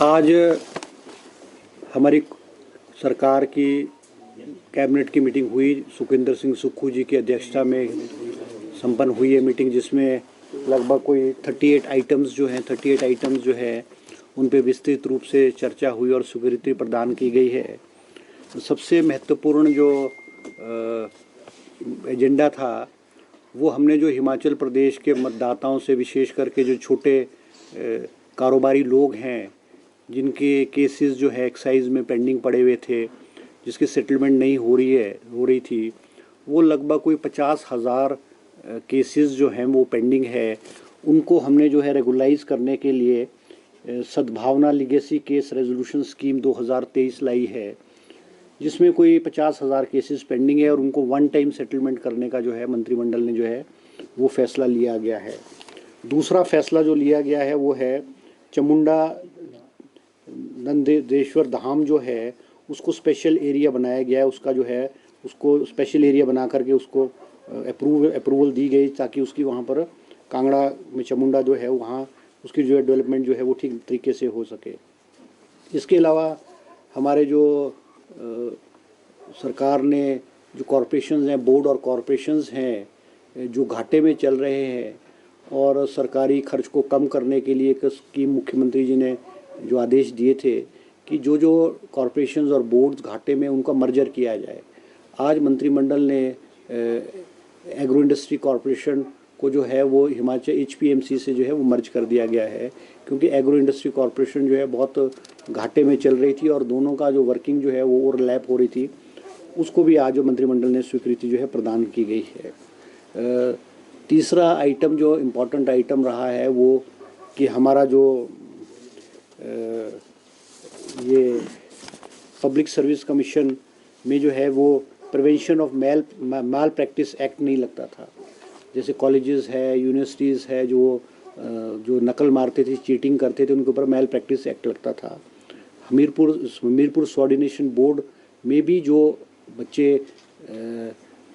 आज हमारी सरकार की कैबिनेट की मीटिंग हुई। सुखविंदर सिंह सुक्खू जी की अध्यक्षता में संपन्न हुई है मीटिंग, जिसमें लगभग कोई 38 आइटम्स जो है उन पे विस्तृत रूप से चर्चा हुई और स्वीकृति प्रदान की गई है। सबसे महत्वपूर्ण जो एजेंडा था वो हमने जो हिमाचल प्रदेश के मतदाताओं से, विशेष करके जो छोटे कारोबारी लोग हैं जिनके केसेस जो है एक्साइज में पेंडिंग पड़े हुए थे, जिसकी सेटलमेंट नहीं हो रही थी, वो लगभग कोई 50,000 केसेस जो हैं वो पेंडिंग है। उनको हमने जो है रेगुलाइज करने के लिए सद्भावना लीगेसी केस रेजोल्यूशन स्कीम 2023 लाई है, जिसमें कोई 50,000 केसेस पेंडिंग है और उनको वन टाइम सेटलमेंट करने का जो है मंत्रिमंडल ने जो है वो फैसला लिया गया है। दूसरा फैसला जो लिया गया है वो है चामुंडा नंदेश्वर धाम जो है उसको स्पेशल एरिया बनाया गया है। उसका जो है उसको स्पेशल एरिया बना करके उसको अप्रूवल दी गई, ताकि उसकी वहाँ पर कांगड़ा में चामुंडा जो है वहाँ उसकी जो है डेवलपमेंट जो है वो ठीक तरीके से हो सके। इसके अलावा हमारे जो सरकार ने जो कॉरपोरेशंस हैं, बोर्ड और कॉरपोरेशंस हैं जो घाटे में चल रहे हैं, और सरकारी खर्च को कम करने के लिए एक स्कीम मुख्यमंत्री जी ने जो आदेश दिए थे कि जो जो कॉरपोरेशंस और बोर्ड्स घाटे में उनका मर्जर किया जाए। आज मंत्रिमंडल ने एग्रो इंडस्ट्री कॉरपोरेशन को जो है वो हिमाचल HPMC से जो है वो मर्ज कर दिया गया है, क्योंकि एग्रो इंडस्ट्री कॉरपोरेशन जो है बहुत घाटे में चल रही थी और दोनों का जो वर्किंग जो है वो ओवरलैप हो रही थी। उसको भी आज मंत्रिमंडल ने स्वीकृति जो है प्रदान की गई है। तीसरा आइटम जो इम्पोर्टेंट आइटम रहा है वो कि हमारा जो ये पब्लिक सर्विस कमीशन में जो है वो prevention of malpractice act नहीं लगता था। जैसे कॉलेजेस है, यूनिवर्सिटीज़ है जो नकल मारते थे, चीटिंग करते थे, उनके ऊपर माल प्रैक्टिस एक्ट लगता था। हमीरपुर कोऑर्डिनेशन बोर्ड में भी जो बच्चे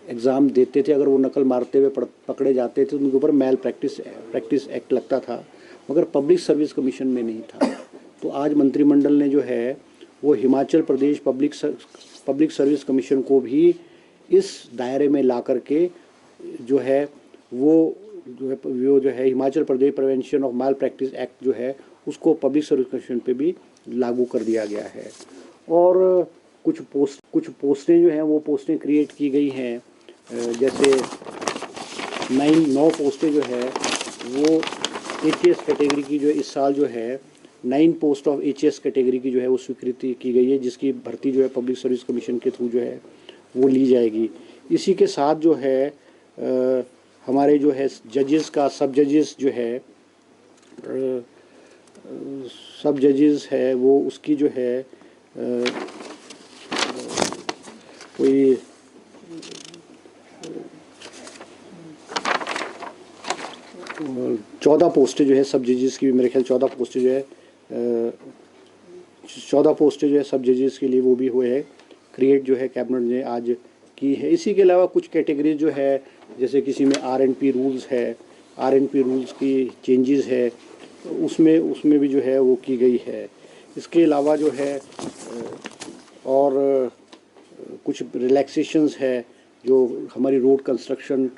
एग्ज़ाम देते थे, अगर वो नकल मारते हुए पकड़े जाते थे तो उनके ऊपर माल प्रैक्टिस एक्ट लगता था, मगर पब्लिक सर्विस कमीशन में नहीं था। तो आज मंत्रिमंडल ने जो है वो Himachal Pradesh public service commission को भी इस दायरे में ला करके जो है वो जो है Himachal Pradesh prevention of malpractice act जो है उसको पब्लिक सर्विस कमीशन पे भी लागू कर दिया गया है। और कुछ पोस्टें जो हैं वो पोस्टें क्रिएट की गई हैं। जैसे 9 पोस्टें जो है वो HAS कैटेगरी की जो इस साल जो है 9 पोस्ट ऑफ HAS कैटेगरी की जो है वो स्वीकृति की गई है, जिसकी भर्ती जो है पब्लिक सर्विस कमीशन के थ्रू जो है वो ली जाएगी। इसी के साथ जो है हमारे जो है जजेस का सब जजेस है वो उसकी जो है कोई 14 पोस्टें जो है सब जजेस की भी, मेरे ख्याल 14 पोस्टें जो है 14 पोस्टें जो है सब जजेस के लिए वो भी हुए हैं क्रिएट जो है कैबिनेट ने आज की है। इसी के अलावा कुछ कैटेगरीज जो है, जैसे किसी में RNP रूल्स है, RNP रूल्स की चेंजेस है, उसमें भी जो है वो की गई है। इसके अलावा जो है और कुछ रिलैक्सेशंस है, जो हमारी रोड कंस्ट्रक्शन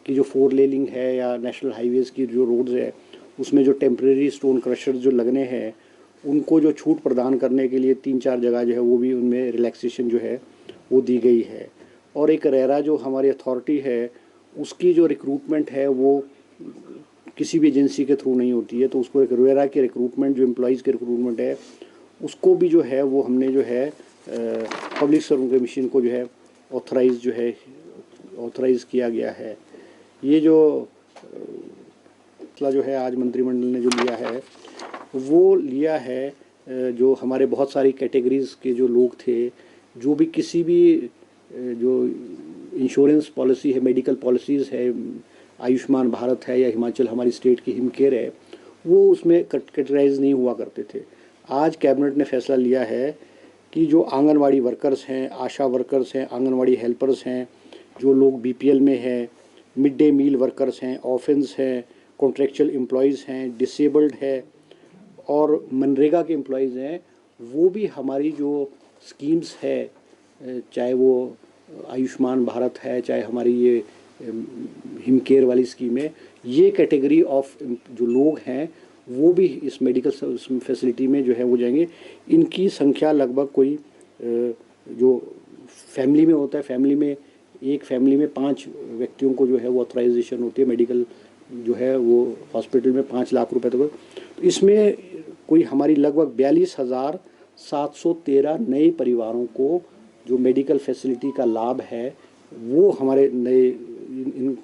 की जो 4 लेनिंग है या नेशनल हाईवेज़ की जो रोड्स है उसमें जो टेम्परेरी स्टोन क्रशर जो लगने हैं उनको जो छूट प्रदान करने के लिए 3-4 जगह जो है वो भी उनमें रिलैक्सेशन जो है वो दी गई है। और एक रेरा जो हमारी अथॉरिटी है उसकी जो रिक्रूटमेंट है वो किसी भी एजेंसी के थ्रू नहीं होती है, तो उसको एक रेरा की रिक्रूटमेंट जो एम्प्लॉयज़ की रिक्रूटमेंट है उसको भी जो है वो हमने जो है पब्लिक सर्विस कमीशन को जो है ऑथराइज़ किया गया है। ये जो फैसला जो है आज मंत्रिमंडल ने जो लिया है जो हमारे बहुत सारी कैटेगरीज़ के जो लोग थे, जो भी किसी भी जो इंश्योरेंस पॉलिसी है, मेडिकल पॉलिसीज़ है, आयुष्मान भारत है या हिमाचल हमारी स्टेट की हिमकेयर है, वो उसमें कैटेगराइज नहीं हुआ करते थे। आज कैबिनेट ने फैसला लिया है कि जो आंगनवाड़ी वर्कर्स हैं, आशा वर्कर्स हैं, आंगनवाड़ी हेल्पर्स हैं, जो लोग BPL में हैं, मिड डे मील वर्कर्स हैं, ऑफेंस हैं, कॉन्ट्रेक्चुअल एम्प्लॉयज़ हैं, डिसेबल्ड है और मनरेगा के एम्प्लॉयज़ हैं वो भी हमारी जो स्कीम्स है, चाहे वो आयुष्मान भारत है, चाहे हमारी ये हिमकेयर वाली स्कीम है, ये कैटेगरी ऑफ जो लोग हैं वो भी इस मेडिकल फैसिलिटी में जो है वो जाएंगे। इनकी संख्या लगभग कोई जो फैमिली में होता है, एक फैमिली में 5 व्यक्तियों को जो है वो ऑथराइजेशन होती है मेडिकल जो है वो हॉस्पिटल में 5 लाख रुपए तक। तो इसमें कोई हमारी लगभग 42,713 नए परिवारों को जो मेडिकल फैसिलिटी का लाभ है वो हमारे नए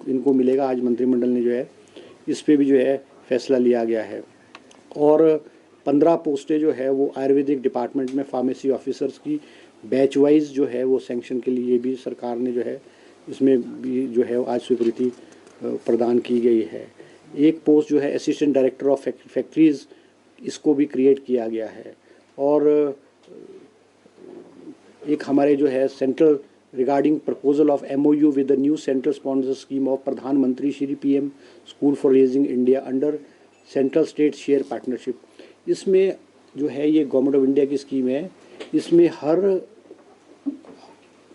इनको मिलेगा। आज मंत्रिमंडल ने जो है इस पे भी जो है फैसला लिया गया है। और 15 पोस्टें जो है वो आयुर्वेदिक डिपार्टमेंट में फार्मेसी ऑफिसर्स की बैच वाइज जो है वो सैंक्शन के लिए भी सरकार ने जो है इसमें भी जो है आज स्वीकृति प्रदान की गई है। एक पोस्ट जो है असिस्टेंट डायरेक्टर ऑफ फैक्ट्रीज़, इसको भी क्रिएट किया गया है। और एक हमारे जो है central regarding proposal of MOU with the new central sponsor scheme of प्रधानमंत्री Shri PM school for raising India under central state share partnership. इसमें जो है ये गवर्नमेंट ऑफ इंडिया की स्कीम है। इसमें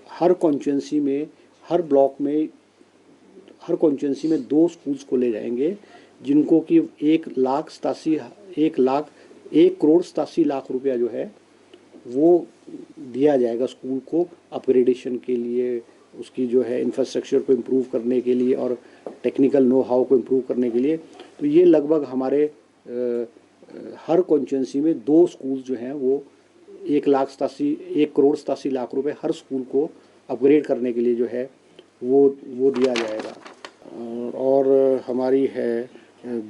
हर कॉन्स्टिट्यूंसी में, हर ब्लॉक में, हर कॉन्स्टिट्यूंसी में 2 स्कूल्स खोले जाएंगे जिनको कि 1,87,00,000 रुपया जो है वो दिया जाएगा स्कूल को अपग्रेडेशन के लिए, उसकी जो है इंफ्रास्ट्रक्चर को इम्प्रूव करने के लिए और टेक्निकल नो हाउ को इम्प्रूव करने के लिए। तो ये लगभग हमारे हर कॉन्स्टिट्यूंसी में 2 स्कूल जो हैं वो 1,87,00,000 रुपये हर स्कूल को अपग्रेड करने के लिए जो है वो दिया जाएगा। और हमारी है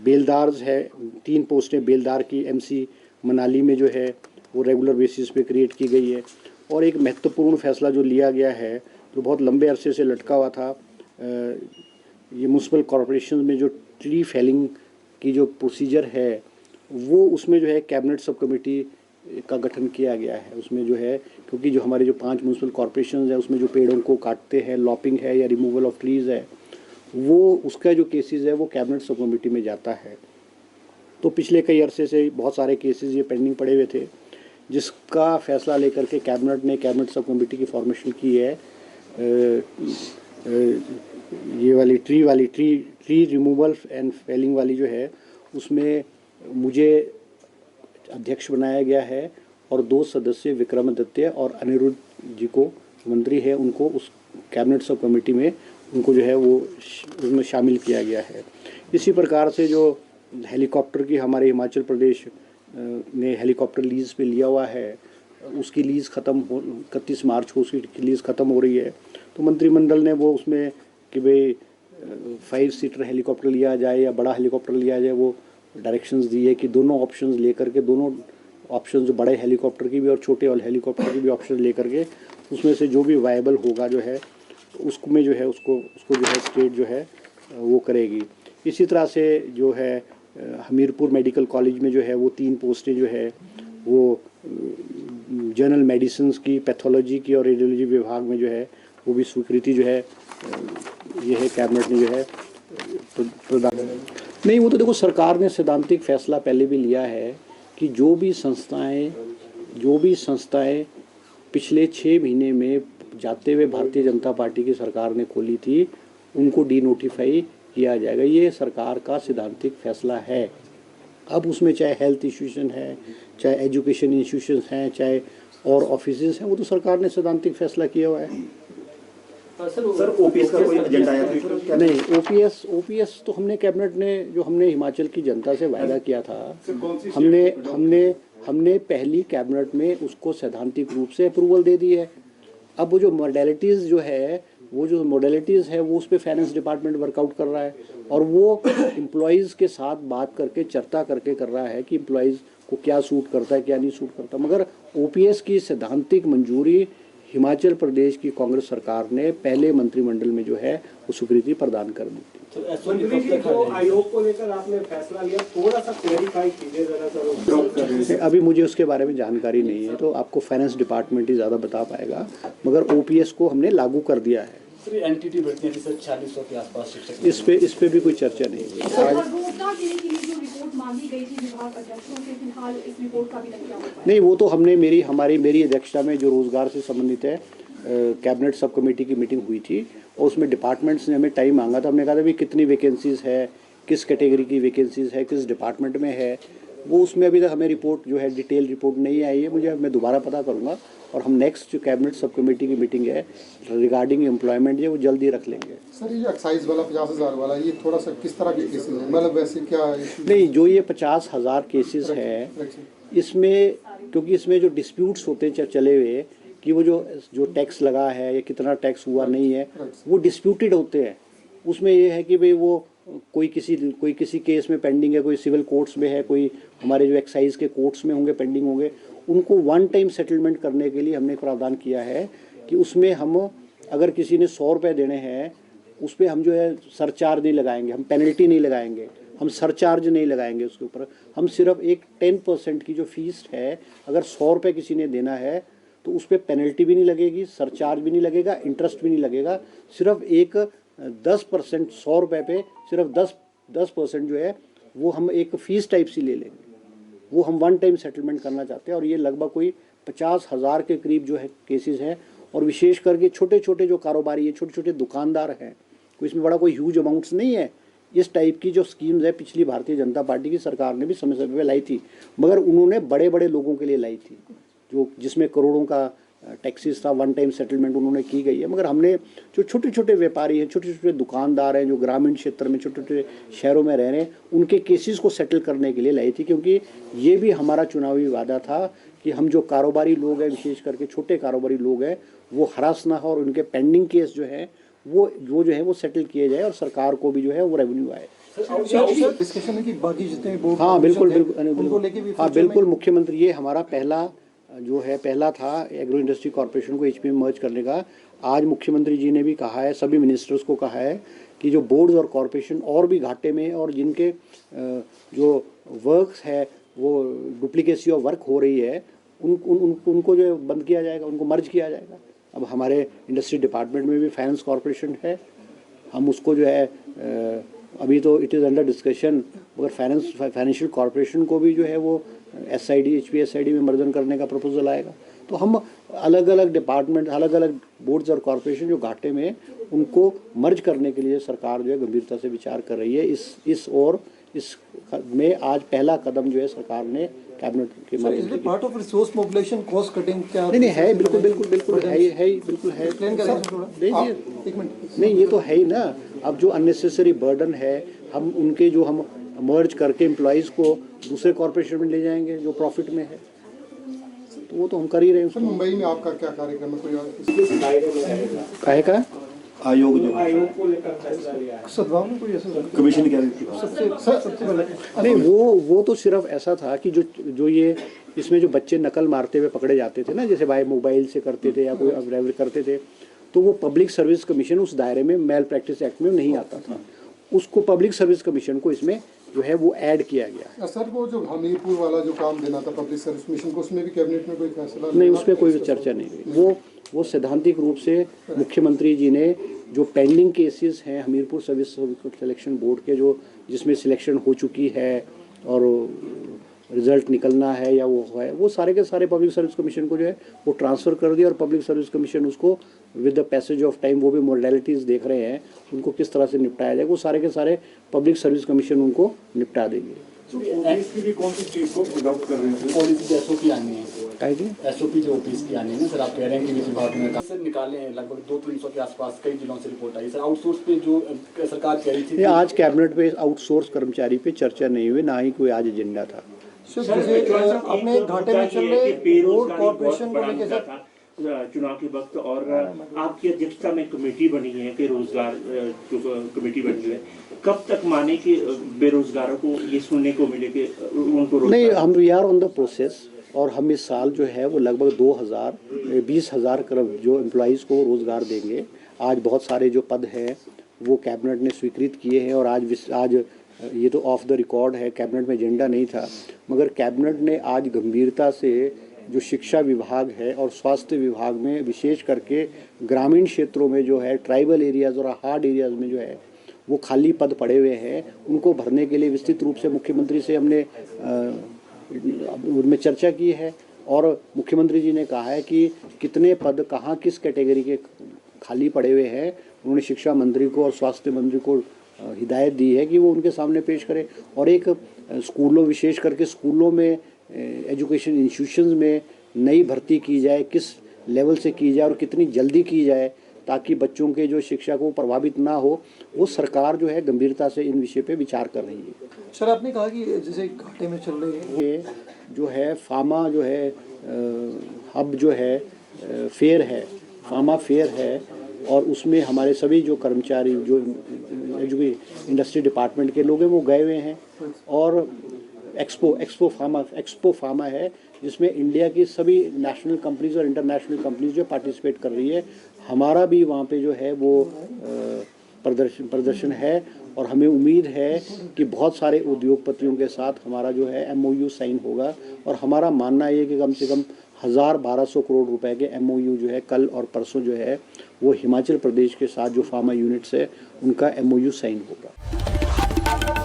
बेलदार्स है, 3 पोस्टें बेलदार की MC मनाली में जो है वो रेगुलर बेसिस पे क्रिएट की गई है। और एक महत्वपूर्ण फैसला जो लिया गया है जो बहुत लंबे अरसे से लटका हुआ था, ये म्यूनसिपल कॉरपोरेशन में जो ट्री फेलिंग की जो प्रोसीजर है वो उसमें जो है कैबिनेट सब कमेटी का गठन किया गया है। उसमें जो है क्योंकि जो हमारे जो 5 म्यूनसिपल कॉरपोरेशन है उसमें जो पेड़ों को काटते हैं, लॉपिंग है या रिमूवल ऑफ ट्रीज़ है, वो उसका जो केसेस है वो कैबिनेट सब कमेटी में जाता है। तो पिछले कई अरसे से बहुत सारे केसेस ये पेंडिंग पड़े हुए थे, जिसका फैसला लेकर के कैबिनेट ने कैबिनेट सब कमेटी की फॉर्मेशन की है। ये वाली ट्री रिमूवल एंड फेलिंग वाली जो है उसमें मुझे अध्यक्ष बनाया गया है और 2 सदस्य विक्रमादित्य और अनिरुद्ध जी को मंत्री है, उनको उस कैबिनेट सब कमेटी में उनको जो है वो उसमें शामिल किया गया है। इसी प्रकार से जो हेलीकॉप्टर की हमारे हिमाचल प्रदेश ने हेलीकॉप्टर लीज़ पे लिया हुआ है, उसकी लीज़ ख़त्म हो 31 मार्च को उसकी लीज़ ख़त्म हो रही है। तो मंत्रिमंडल ने वो उसमें कि भाई 5 सीटर हेलीकॉप्टर लिया जाए या बड़ा हेलीकॉप्टर लिया जाए, वो डायरेक्शंस दी है कि दोनों ऑप्शंस लेकर के, दोनों ऑप्शन जो बड़े हेलीकॉप्टर की भी और छोटे वाले हेलीकॉप्टर की भी ऑप्शन लेकर के उसमें से जो भी वायबल होगा जो है उसमें जो है उसको जो है स्टेट जो है वो करेगी। इसी तरह से जो है हमीरपुर मेडिकल कॉलेज में जो है वो 3 पोस्टें जो है वो जनरल मेडिसिन की, पैथोलॉजी की और रेडियोलॉजी विभाग में जो है वो भी स्वीकृति जो है ये है कैबिनेट ने जो है प्रदान। नहीं, वो तो देखो सरकार ने सैद्धांतिक फैसला पहले भी लिया है कि जो भी संस्थाएं पिछले 6 महीने में जाते हुए भारतीय जनता पार्टी की सरकार ने खोली थी उनको डीनोटिफाई किया जाएगा। ये सरकार का सैद्धांतिक फैसला है। अब उसमें चाहे हेल्थ इंस्टीट्यूशन है, चाहे एजुकेशन इंस्टीट्यूशन हैं, चाहे और ऑफिसेज हैं, वो तो सरकार ने सैद्धांतिक फैसला किया हुआ है। सर OPS का कोई एजेंडा है? नहीं, OPS तो हमने कैबिनेट ने जो हमने हिमाचल की जनता से वायदा किया था, हमने पहली कैबिनेट में उसको सैद्धांतिक रूप से अप्रूवल दे दी है। अब वो जो मॉडलिटीज़ है वो उस पर फाइनेंस डिपार्टमेंट वर्कआउट कर रहा है और वो एम्प्लॉयज़ के साथ बात करके चर्चा करके कर रहा है कि एम्प्लॉयज़ को क्या सूट करता है, क्या नहीं सूट करता। मगर OPS की सैद्धांतिक मंजूरी हिमाचल प्रदेश की कांग्रेस सरकार ने पहले मंत्रिमंडल में जो है वो स्वीकृति प्रदान कर दी। आयोग को लेकर आपने फैसला लिया, थोड़ा सा क्लैरिफाई कीजिए जरा। अभी मुझे उसके बारे में जानकारी नहीं है, तो आपको फाइनेंस डिपार्टमेंट ही ज़्यादा बता पाएगा। मगर OPS को हमने लागू कर दिया है। सर एनटीटी बढ़ती है सर 4600 के आसपास शिक्षक इस पे भी कोई चर्चा नहीं हुई आज। रोजगार देने के लिए जो रिपोर्ट मांगी गई थी विभाग अध्यक्षों से, फिलहाल इस रिपोर्ट का भी तक क्या हो पाया? नहीं, वो तो हमने मेरी अध्यक्षता में जो रोजगार से संबंधित है कैबिनेट सब कमेटी की मीटिंग हुई थी और उसमें डिपार्टमेंट्स ने हमें टाइम मांगा था। हमने कहा था भी कितनी वैकेंसीज़ है, किस कैटेगरी की वैकेंसीज़ है, किस डिपार्टमेंट में है, वो उसमें अभी तक हमें रिपोर्ट जो है डिटेल रिपोर्ट नहीं आई है। मैं दोबारा पता करूँगा और हम नेक्स्ट जो कैबिनेट सब कमेटी की मीटिंग है रिगार्डिंग एम्प्लॉयमेंट जो वो जल्दी रख लेंगे। सर ये जो एक्साइज वाला 50,000 वाला ये थोड़ा सा किस तरह के केसेस है, मतलब वैसे क्या नहीं, जो ये 50,000 केसेस है इसमें, क्योंकि इसमें जो डिस्प्यूट्स होते हैं चले हुए कि वो जो टैक्स लगा है या कितना टैक्स हुआ नहीं है, वो डिस्प्यूटेड होते हैं। उसमें ये है कि भाई वो कोई किसी केस में पेंडिंग है, कोई सिविल कोर्ट्स में है, कोई हमारे जो एक्साइज के कोर्ट्स में होंगे, पेंडिंग होंगे, उनको वन टाइम सेटलमेंट करने के लिए हमने प्रावधान किया है कि उसमें हम अगर किसी ने 100 रुपये देने हैं उस पर हम जो है सरचार्ज नहीं लगाएंगे, हम पेनल्टी नहीं लगाएंगे, हम सरचार्ज नहीं लगाएंगे उसके ऊपर। हम सिर्फ एक 10% की जो फीस है, अगर 100 रुपये किसी ने देना है तो उस पर पेनल्टी भी नहीं लगेगी, सरचार्ज भी नहीं लगेगा, इंटरेस्ट भी नहीं लगेगा। सिर्फ एक 10% 100 रुपये पे सिर्फ 10% जो है वो हम एक फ़ीस टाइप सी ले लेंगे। वो हम वन टाइम सेटलमेंट करना चाहते हैं और ये लगभग कोई 50,000 के करीब जो है केसेस हैं। और विशेष करके छोटे छोटे जो कारोबारी है, छोटे छोटे दुकानदार हैं, कोई इसमें बड़ा कोई ह्यूज अमाउंट्स नहीं है। इस टाइप की जो स्कीम्स है पिछली भारतीय जनता पार्टी की सरकार ने भी समय समय पर लाई थी, मगर उन्होंने बड़े बड़े लोगों के लिए लाई थी जो जिसमें करोड़ों का टैक्सेस था, वन टाइम सेटलमेंट उन्होंने की गई है। मगर हमने जो छोटे छोटे व्यापारी हैं, छोटे छोटे दुकानदार हैं, जो ग्रामीण क्षेत्र में छोटे छोटे शहरों में रह रहे हैं, उनके केसेस को सेटल करने के लिए लाई थी। क्योंकि ये भी हमारा चुनावी वादा था कि हम जो कारोबारी लोग हैं, विशेष करके छोटे कारोबारी लोग हैं, वो हरास ना हो और उनके पेंडिंग केस जो है वो जो है वो सेटल किए जाए और सरकार को भी जो है वो रेवेन्यू आए। डिस्कशन है कि बाकी जितने बोर्ड हाँ बिल्कुल उनको लेके भी हाँ बिल्कुल, मुख्यमंत्री ये हमारा पहला था एग्रो इंडस्ट्री कॉर्पोरेशन को एचपी में मर्ज करने का। आज मुख्यमंत्री जी ने भी कहा है, सभी मिनिस्टर्स को कहा है कि जो बोर्ड्स और कॉर्पोरेशन और भी घाटे में और जिनके जो वर्क्स है वो डुप्लीकेसी ऑफ वर्क हो रही है, उनको जो है बंद किया जाएगा, उनको मर्ज किया जाएगा। अब हमारे इंडस्ट्री डिपार्टमेंट में भी फाइनेंस कॉर्पोरेशन है, हम उसको जो है अभी तो इट इज़ अंडर डिस्कशन, मगर फाइनेंशियल कॉर्पोरेशन को भी जो है वो SID HP SID में मर्जन करने का प्रपोजल आएगा। तो हम अलग अलग डिपार्टमेंट, अलग अलग बोर्ड्स और कॉर्पोरेशन जो घाटे में उनको मर्ज करने के लिए सरकार जो है गंभीरता से विचार कर रही है। इस में आज पहला कदम जो है सरकार ने कैबिनेट के माध्यम से part of resource mobilisation cost cutting क्या नहीं है, बिल्कुल है बिल्कुल है। नहीं, ये तो है ही ना। अब जो अननेसेसरी बर्डन है, हम उनके जो हम मर्ज करके एम्प्लॉइज़ को दूसरे कॉर्पोरेशन में ले जाएंगे जो प्रॉफिट में है, तो वो तो हम कर ही रहे हैं। सर मुंबई में आपका क्या कार्यक्रम है, कोई और इस दायरे में रहेगा काहे का आयोग जो आयोग को लेकर फैसला लिया है। सद्भाव में कोई ऐसा कमीशन क्या सबसे पहले नहीं, वो तो सिर्फ ऐसा था कि जो ये इसमें जो बच्चे नकल मारते हुए पकड़े जाते थे ना, जैसे भाई मोबाइल से करते थे या कोई ड्राइवर करते थे, तो वो पब्लिक सर्विस कमीशन उस दायरे में मेल प्रैक्टिस एक्ट में नहीं आता था। उसको पब्लिक सर्विस कमीशन को इसमें जो है वो ऐड किया गया। सर वो जो हमीरपुर वाला जो काम देना था पब्लिक सर्विस कमीशन को, उसमें भी कैबिनेट में कोई फैसला नहीं, उस पर कोई चर्चा नहीं हुई। वो सैद्धांतिक रूप से मुख्यमंत्री जी ने जो पेंडिंग केसेस हैं हमीरपुर सर्विस सिलेक्शन बोर्ड के, जो जिसमें सिलेक्शन हो चुकी है और रिजल्ट निकलना है या वो है, वो सारे के सारे पब्लिक सर्विस कमीशन को जो है वो ट्रांसफ़र कर दिया और पब्लिक सर्विस कमीशन उसको with the passage of time, वो भी मॉडलिटीज़ देख रहे हैं उनको किस तरह से निपटाया जाए, वो सारे के सारे पब्लिक सर्विस कमीशन उनको निपटा देंगे। इसकी भी कौन सी चीज़ को अडॉप्ट कर रहे हैं? पॉलिसी SOP आनी है, SOP जो ऑफिस की आनी है ना सर, आप कह रहे हैं कि विभाग में सर निकाले हैं लगभग 200-300 के आसपास कई जिलों से रिपोर्ट आई। सर आउटसोर्स पे जो सरकार कह रही थी, आज कैबिनेट पे आउटसोर्स कर्मचारी पे चर्चा नहीं हुई, ना ही कोई आज एजेंडा था। जैसे अपने घाटे में चल रहे बोर्ड कॉर्पोरेशन को लेकर सर चुनाव के वक्त, और आपकी अध्यक्षता में कमेटी बनी है कि रोजगार जो कमेटी बनी है, कब तक माने कि बेरोजगारों को ये सुनने को मिले कि उनको नहीं, हम we are on the process और हम इस साल जो है वो लगभग 20,000 जो एम्प्लॉइज़ को रोज़गार देंगे। आज बहुत सारे जो पद हैं वो कैबिनेट ने स्वीकृत किए हैं और आज ये तो ऑफ द रिकॉर्ड है, कैबिनेट में एजेंडा नहीं था, मगर कैबिनेट ने आज गंभीरता से जो शिक्षा विभाग है और स्वास्थ्य विभाग में विशेष करके ग्रामीण क्षेत्रों में जो है ट्राइबल एरियाज़ और हार्ड एरियाज़ में जो है वो खाली पद पड़े हुए हैं, उनको भरने के लिए विस्तृत रूप से मुख्यमंत्री से हमने उनमें चर्चा की है और मुख्यमंत्री जी ने कहा है कि कितने पद कहाँ किस कैटेगरी के खाली पड़े हुए हैं। उन्होंने शिक्षा मंत्री को और स्वास्थ्य मंत्री को हिदायत दी है कि वो उनके सामने पेश करें और एक स्कूलों विशेष करके स्कूलों में एजुकेशन इंस्टीट्यूशंस में नई भर्ती की जाए, किस लेवल से की जाए और कितनी जल्दी की जाए ताकि बच्चों के जो शिक्षा को प्रभावित ना हो। वो सरकार जो है गंभीरता से इन विषय पे विचार कर रही है। सर आपने कहा कि जैसे घाटे में चल रही है ये जो है फार्मा जो है हब जो है फेयर है, फार्मा फेयर है और उसमें हमारे सभी जो कर्मचारी जो इंडस्ट्री डिपार्टमेंट के लोग हैं वो गए हुए हैं और एक्सपो फार्मा है जिसमें इंडिया की सभी नेशनल कंपनीज और इंटरनेशनल कंपनीज जो पार्टिसिपेट कर रही है। हमारा भी वहाँ पे जो है वो प्रदर्शन है और हमें उम्मीद है कि बहुत सारे उद्योगपतियों के साथ हमारा जो है MOU साइन होगा और हमारा मानना ये कि कम से कम 1200 करोड़ रुपए के MOU जो है कल और परसों जो है वो हिमाचल प्रदेश के साथ जो फार्मा यूनिट्स है उनका MOU साइन होगा।